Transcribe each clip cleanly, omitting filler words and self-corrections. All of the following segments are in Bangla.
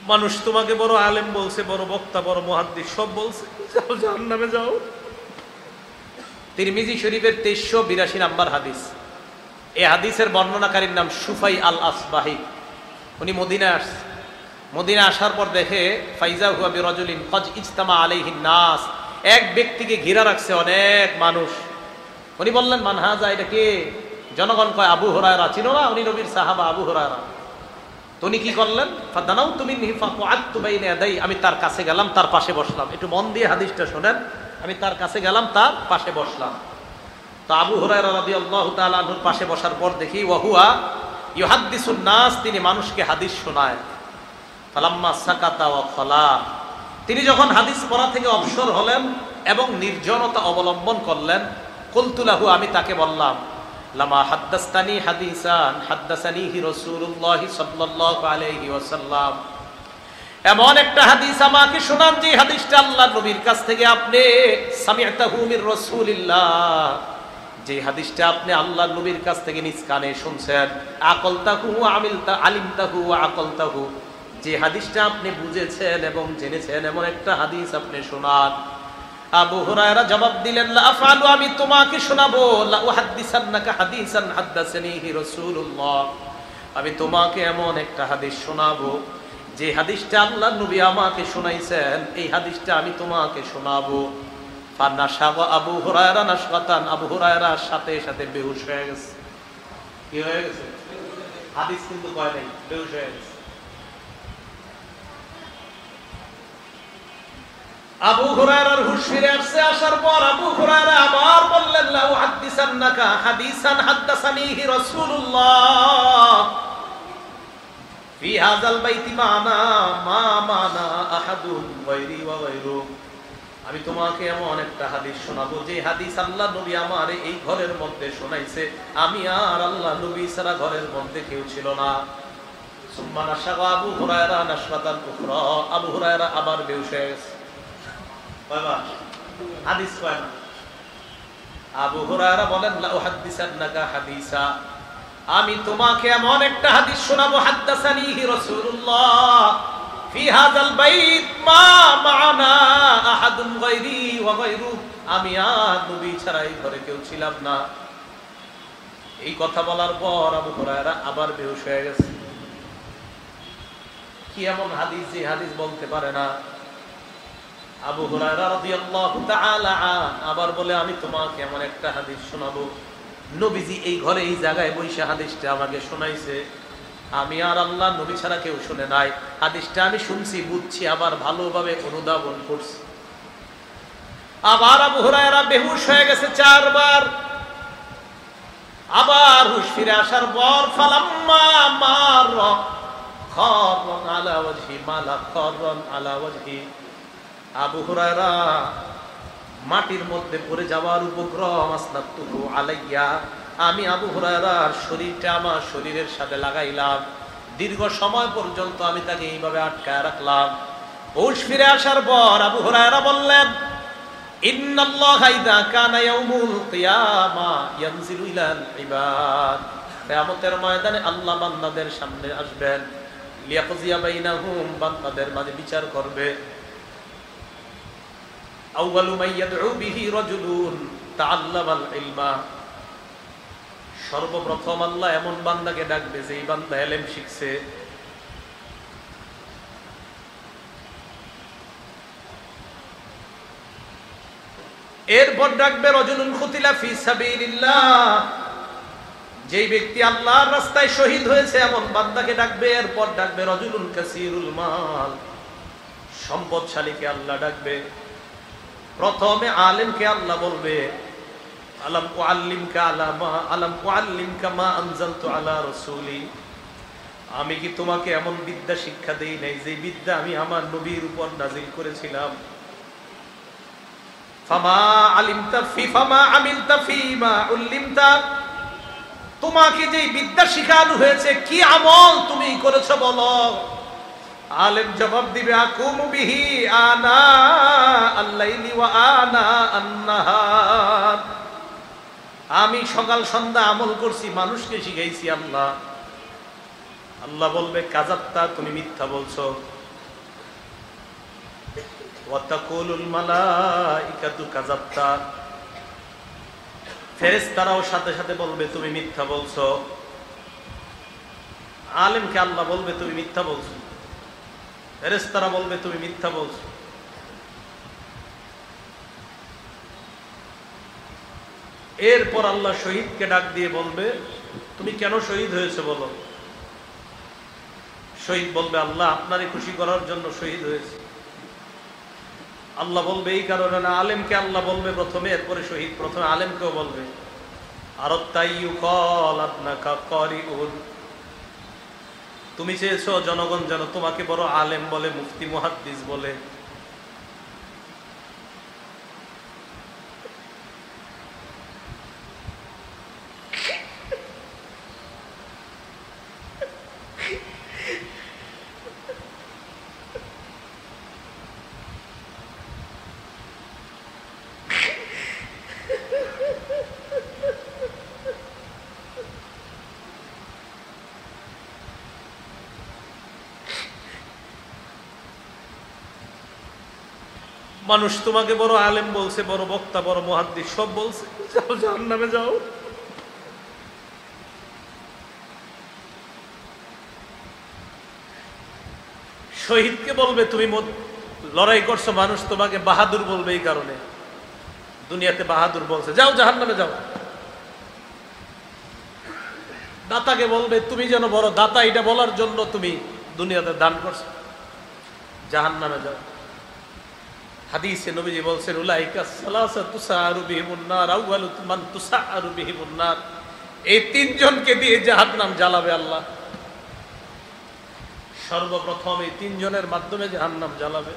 মানুষ তোমাকে বড় আলেম বলছে, বড় বক্তা, বড় মুহাদ্দিস সব বলছে, যাও জাহান্নামে যাও। তিরমিজি শরীফের 2382 নাম্বার হাদিস। এই হাদিসের বর্ণনাকারীর নাম সুফাই আল আসবাহি। উনি মদিনায় আসছে। মদিনায় আসার পর দেখে ফাইজা হুয়া বিরাজুলিন কদ ইজতামা আলাইহিন নাস, এক ব্যক্তিকে ঘিরা রাখছে অনেক মানুষ। উনি বললেন মান হাযা, এটা কে? জনগণ কয় আবু হুরায়রা। চিনো না? উনি নবীর সাহাবা আবু হুরায়রা। তো উনি কি করলেন? ফাদানাউতু মিনহি ফাকআদতু বাইনা ইয়াদাই, আমি তার কাছে গেলাম, তার পাশে বসলাম। একটু মন দিয়ে হাদিসটা শোনেন। আমি তার কাছে গেলাম, তার পাশে বসলাম। তো আবু হুরায়রা রাদিয়াল্লাহু তাআলা আনহুর পাশে বসার পর দেখি ওয়াহুয়া ইউহাদ্দিসুন নাস, তিনি মানুষকে হাদিস শোনায়। ফালাম্মা সাকাতা ওয়া খালা, তিনি যখন হাদিস পড়া থেকে অবসর হলেন এবং নির্জনতা অবলম্বন করলেন, কুলতু লাহু, আমি তাকে বললাম, লামা হাদ্দাসতানি হাদিসান হাদ্দাসানিহি রাসূলুল্লাহ সাল্লাল্লাহু আলাইহি ওয়াসাল্লাম, এমন একটা হাদিস আমাকে শোনান যে হাদিসটা আল্লাহর নবীর কাছ থেকে আপনি সামি'তাহু মির রাসূলিল্লাহ, যে হাদিসটা আপনি আল্লাহর নবীর কাছ থেকে নিজ কানে শুনছেন। আকালতাহু ওয়া আলিমতাহু ওয়া আকালতাহু, যে হাদিসটা আপনি বুঝেছেন এবং জেনেছেন এমন একটা হাদিস আপনি শোনান। আবু হুরায়রা জবাব দিলেন, লা আফআলু, আমি তোমাকে শোনাবো, লা উহাদ্দিসান্নাকা হাদিসান হাদ্দাসানিহি রাসূলুল্লাহ, আমি তোমাকে এমন একটা হাদিস শোনাবো যে হাদিসটা আল্লাহর নবী আমাকে শোনাইছেন, এই হাদিসটা আমি তোমাকে শোনাবো। ফানাশাবা আবু হুরায়রা নাশগাতান, আবু হুরায়রা সাথে সাথে বেহুশ হয়ে গেছে। কি হয়ে গেছে? হাদিস কিন্তু কয় নাই, বেহুশ হয়ে গেছে। আবু হুরায়রার হুঁশ ফিরে আসছে। আসার পর আবু হুরায়রা আবার বললেন, লা উহাদ্দিসান্নাকা হাদিসান হাদ্দাসানিহি রাসূলুল্লাহ ফি হাযাল বাইতি মানা মা মানা আহাদুন গায়রি ওয়া গায়রু, আমি তোমাকে এমন একটা হাদিস শোনাবো যে হাদিস আল্লাহ নবী আমার এই ঘরের মধ্যে শোনাইছে, আমি আর আল্লাহ নবী ছাড়া ঘরের মধ্যে কেউ ছিল না। সুম্মা নাশাগা আবু হুরায়রা নাশরাতান উখরা, আবু হুরায়রা আবার বেহুশ হয়ে গেছে। হাদিস কয় না। আবু হুরায়রা বলেন, লা উহাদ্দিসান্নাকা হাদিসা, আমি তোমাকে এমন একটা হাদিস শোনাবো, হাদ্দাসানিহি রাসূলুল্লাহ ফি হাযাল বাইত মা মা'না আহাদুন গায়রি ওয়া গায়রু, আমি আর নবী ছাড়া এই ঘরে কেউ ছিলাম না। এই কথা বলার পর আবু হুরায়রা আবার বেহুশ হয়ে গেছে। কি এমন হাদিস যে হাদিস বলতে পারে না? আবু হুরায়রা রাদিয়াল্লাহু তাআলা আবার বলে, আমি তোমাকে এমন একটা হাদিস শোনাবো, নবীজি এই ঘরে এই জায়গায় বসে হাদিসটা আমাকে শোনাইছে, আমি আর আল্লাহ নবী ছাড়া কেউ শুনে নাই। হাদিসটা আমি শুনছি, বুঝছি, আবার ভালোভাবে অনুধাবন করছি। আবার আবু হুরায়রা বেহুশ হয়ে গেছে 4 বার। আবার হুঁশ ফিরে আসার পর ফালাম্মা মার খাররান আলা ওয়াজহি মালা খাররান আলা ওয়াজহি, আবু হুরায়রা মাটির মধ্যে পড়ে যাওয়ার উপক্রম, আসনাতুহু আলাইয়া, আমি আবু হুরায়রার শরীরটা আমার শরীরের সাথে লাগাইলাম, দীর্ঘ সময় পর্যন্ত আমি তাকে এইভাবে আটকায় রাখলাম। হুঁশ ফিরে আসার পর আবু হুরায়রা বললেন, ইন্নাল্লাহা ইযা কানা ইয়াউমুল কিয়ামা ইয়ানজিলু ইলাল ইবাদ, কিয়ামতের ময়দানে আল্লাহ বান্দাদের সামনে আসবেন, লিয়াকজিয়া বাইনাহুম, বান্দাদের মাঝে বিচার করবে। আউয়ালু মান ইয়াদউ বিহি রাজুলুন তাআল্লামাল ইলমা, সর্বপ্রথম আল্লাহ এমন বান্দাকে ডাকবে যে এই বান্দা ইলম শিখছে। এরপর ডাকবে রাজুলুন কুতিলা ফি সাবিলিল্লাহ, যেই ব্যক্তি আল্লাহর রাস্তায় শহীদ হয়েছে এমন বান্দাকে ডাকবে। এরপর ডাকবে রাজুলুন কাসীরুল মাল, সম্পদশালীকে আল্লাহ ডাকবে। প্রথমে আলেমকে আল্লাহ বলবে, আলাম উআল্লিমকা মা আনজালতু আলা রাসূলি, আমি কি তোমাকে এমন বিদ্যা শিক্ষা দেই নাই যে বিদ্যা আমি আমার নবীর উপর নাযিল করেছিলাম। ফামা আমিলতা ফীমা উল্লিমতা, তোমাকে যে বিদ্যা শিখানো হয়েছে কি আমল তুমি করেছো বলো। আলেম জবাব দিবে, আকুমু বিহি আনা আল-লাইলি ওয়া আনা আন-নাহার, আমি সকাল সন্ধ্যা আমল করছি, মানুষকে শিখাইছি। আল্লাহ বলবে, কাযাবতা, তুমি মিথ্যা বলছো। ওয়া তাকুলুল মালাইকাতু কাযাবতা, ফেরেশতারাও সাথে সাথে বলবে তুমি মিথ্যা বলছো। আলেমকে আল্লাহ বলবে তুমি মিথ্যা বলছো, ফেরেশতারা বলবে তুমি মিথ্যা বলছো। এরপর আল্লাহ শহীদকে ডাক দিয়ে বলবে তুমি কেন শহীদ হয়েছে বলো। শহীদ বলবে আল্লাহ আপনারই খুশি করার জন্য শহীদ হয়েছে। আল্লাহ বলবে এই কারণে না। আলেমকে আল্লাহ বলবে প্রথমে, এরপরে শহীদ। প্রথমে আলেমকেও বলবে তুমি চেয়েছো জনগণ যেন তোমাকে বড় আলেম বলে, মুফতি মুহাদ্দিস বলে। মানুষ তোমাকে বড় আলেম বলছে, বড় বক্তা, বড় মুহাদ্দিস, সব বলছে, যাও জাহান্নামে যাও। শহীদকে বলবে তুমি লড়াই করছো, মানুষ তোমাকে বাহাদুর বলবে এই কারণে, দুনিয়াতে বাহাদুর বলছে, যাও জাহান্নামে যাও। দাতাকে বলবে তুমি যেন বড় দাতা, এটা বলার জন্য তুমি দুনিয়াতে দান করছো, জাহান্নামে যাও। হাদিসে নবীজি বলছেন উলাইকা সালাসাতু তুসারু বিহিমুন নার আউয়ালু মান তুসারু বিহিমুন নার, এই তিনজনকে দিয়ে জাহান্নাম জ্বালাবে আল্লাহ। সর্বপ্রথম এই তিনজনের মাধ্যমে জাহান্নাম জ্বালাবে।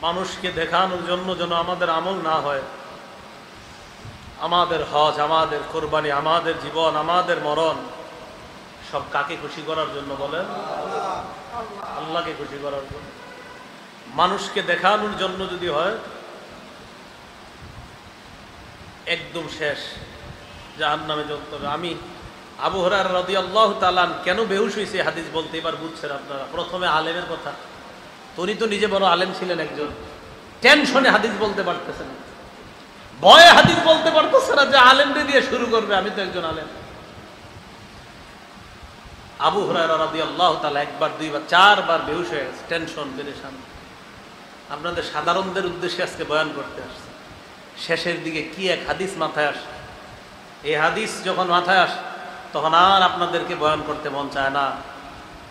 মানুষকে দেখানোর জন্য যেন আমাদের আমল না হয়, আমাদের হজ, আমাদের কোরবানি, আমাদের জীবন, আমাদের মরণ সব কাকে খুশি করার জন্য বলেন? আল্লাহকে খুশি করার জন্য। মানুষকে দেখানোর জন্য যদি হয় একদম শেষ, জাহান্নামে জ্বলতে হবে। আমি আবু হুরায়রা রাদিয়াল্লাহু তাআলা কেন বেহুশ হয়েছে হাদিস বলতে এবার বুঝছেন আপনারা। প্রথমে আলেমের কথা, উনি তো নিজে বড় আলেম ছিলেন একজন, টেনশনে হাদিস বলতে পারতেছেন, ভয়ে হাদিস বলতে পারতেছে না, যে আলেমদের দিয়ে শুরু করবে, আমি তো একজন আলেম। আবু হুরায়রা রাদিয়াল্লাহু তাআলা একবার, দুইবার, চারবার বেহুশ হয়ে গেছে, টেনশন, পেরেশান। আপনাদের সাধারণদের উদ্দেশ্যে আজকে বয়ান করতে আসছে। শেষের দিকে কি এক হাদিস মাথায় আসে, এই হাদিস যখন মাথায় আসে তখন আর আপনাদেরকে বয়ান করতে মন চায় না,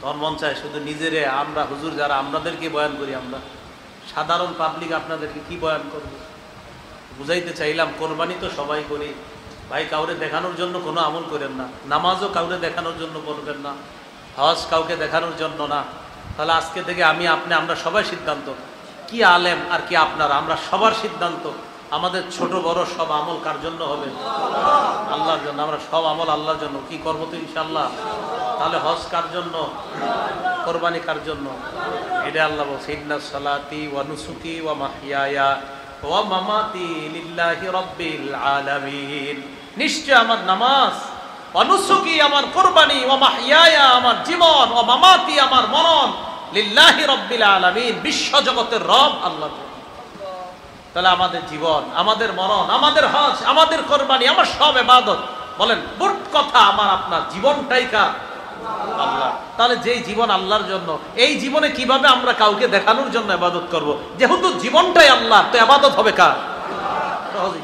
তখন মন চায় শুধু নিজেরে, আমরা হুজুর যারা আমাদেরকে বয়ান করি, আমরা সাধারণ পাবলিক আপনাদেরকে কি বয়ান করব। বুঝাইতে চাইলাম কোরবানি তো সবাই করি ভাই, কাউরে দেখানোর জন্য কোনো আমল করেন না, নামাজও কাউরে দেখানোর জন্য করবেন না, হজ কাউকে দেখানোর জন্য না। তাহলে আজকে থেকে আমি, আপনি, আমরা সবাই সিদ্ধান্ত, কি আলেম আর কি আপনারা, আমরা সবার সিদ্ধান্ত, আমাদের ছোট বড় সব আমল কার জন্য হবে? আল্লাহর জন্য। আমরা সব আমল আল্লাহর জন্য কি করবো তো ইনশাআল্লাহ। তাহলে হজ কার জন্য, কোরবানি কার জন্য? এটা আল্লাহ বলছে ইন্না সালাতি ওয়া নুসুকি ওয়া মাহইয়ায়া ওয়া মামাতি লিল্লাহি রাব্বিল আলামিন, নিশ্চয় আমার নামাজ, ওয়া নুসুকি আমার কোরবানি, ওয়া মাহইয়ায়া আমার জীবন, ওয়া মামাতি আমার মরণ, লিল্লাহি রাব্বিল আলামিন, বিশ্ব জগতের রব আল্লাহ। তাহলে আমাদের জীবন, আমাদের মরণ, আমাদের হজ, আমাদের কোরবানি, আমার সব ইবাদত, বলেন মোট কথা আমার আপনার জীবনটাই কার? আল্লাহ। তাহলে যেই জীবন আল্লাহর জন্য, এই জীবনে কিভাবে আমরা কাউকে দেখানোর জন্য ইবাদত করব? যেহেতু জীবনটাই আল্লাহ, তো ইবাদত হবে কার? সহজ।